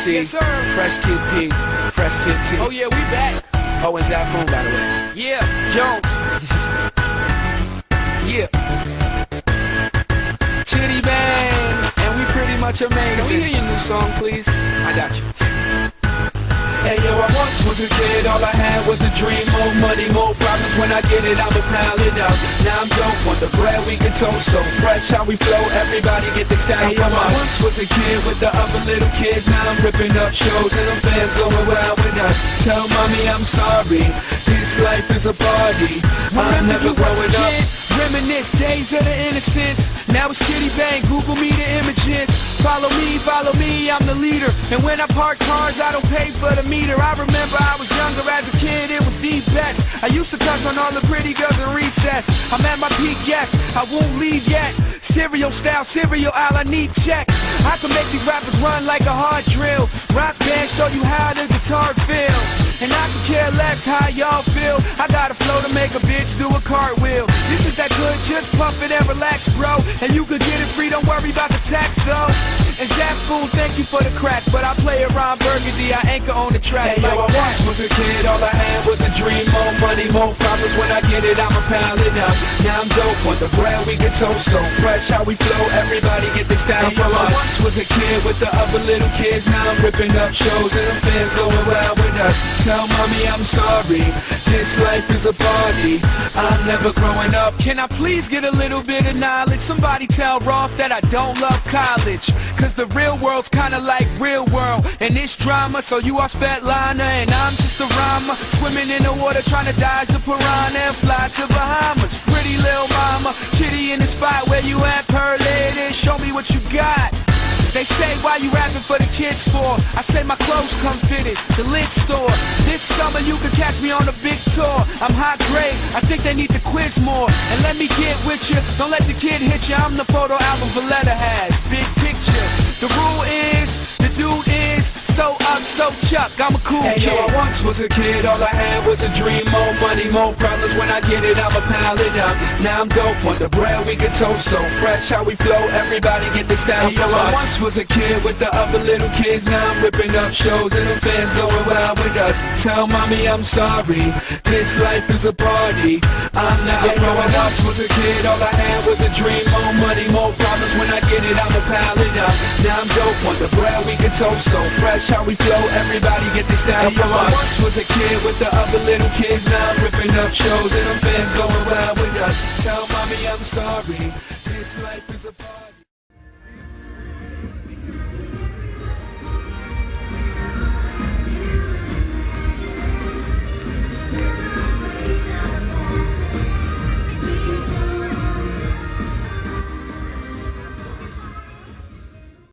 MC, Yes, sir. Fresh Kid P, Fresh Kid T. Oh yeah, we back. Oh, and Zafoon, by the way. Yeah, Jones. Yeah. Chitty Bang, and we pretty much Can we amazing. hear your new song, please? I got you. Hey yo, I once was a kid, all I had was a dream. More money, more problems, when I get it, I'ma pile it up. Now I'm dope on the bread we can toast, so fresh how we flow, everybody get this style from us. I once was a kid with the other little kids, now I'm ripping up shows and them fans going wild with us. Tell mommy I'm sorry, this life is a party, I'm never growing up. Reminisce days of the innocence. Now it's Chitty Bang, Google me the images. Follow me, I'm the leader. And when I park cars, I don't pay for the meter. I remember I was younger as a kid, it was the best. I used to touch on all the pretty girls in recess. I'm at my peak, yes, I won't leave yet. Cereal style, cereal aisle, I need checks. I can make these rappers run like a hard drill. Rock band, show you how the guitar feels. And I can care less how y'all feel. I got a flow to make a bitch do a cartwheel. This is that good, just pump it and relax, bro. And you could get it free, don't worry about the tax, though. And Zafoon, thank you for the crack, but I play around Burgundy, I anchor on the track. Hey like yo, I once was a kid, all I had was a dream. More money, more problems, when I get it, I'ma pile it up. Now I'm dope on the bread we get toast, so fresh how we flow, everybody get this style from us. I once was a kid with the other little kids, now I'm ripping up shows and them fans going wild with us. Tell mommy I'm sorry, this life is a party, I'm never growing up. Can I please get a little bit of knowledge? Somebody tell Rolf that I don't love college. Cause the real world's kinda like real world. And it's drama, so you are Svetlana and I'm just a rhymer. Swimming in the water trying to dodge the piranha and fly to Bahamas. Pretty little mama, Chitty in the spot where you at, pearl lady, show me what you got. They say, why you rapping for the kids for? I say my clothes come fitted, the lid store. This summer you can catch me on a big tour. I'm hot grade, I think they need to quiz more. And let me get with you, don't let the kid hit you. I'm the photo album Valletta has, big picture. The rule is, the dude is so up, so Chuck, I'm a cool Hey kid. yo, I once was a kid, all I had was a dream. More money, more problems, when I get it, I'ma pile it up. Now I'm dope on the bread we get toast, so fresh how we flow, everybody get this style from us. I once was a kid with the other little kids, now I'm ripping up shows and them fans going wild with us. Tell mommy I'm sorry, this life is a party, I'm never growing up. I once was a kid, all I had was a dream. More money, more problems, when I get it, I'ma pile it up. Now I'm dope on the bread we get toast, so fresh how we flow, everybody get this style from us. I once was a kid with the other little kids, now I'm ripping up shows and them fans going wild with us. Tell mommy I'm sorry, this life is a party.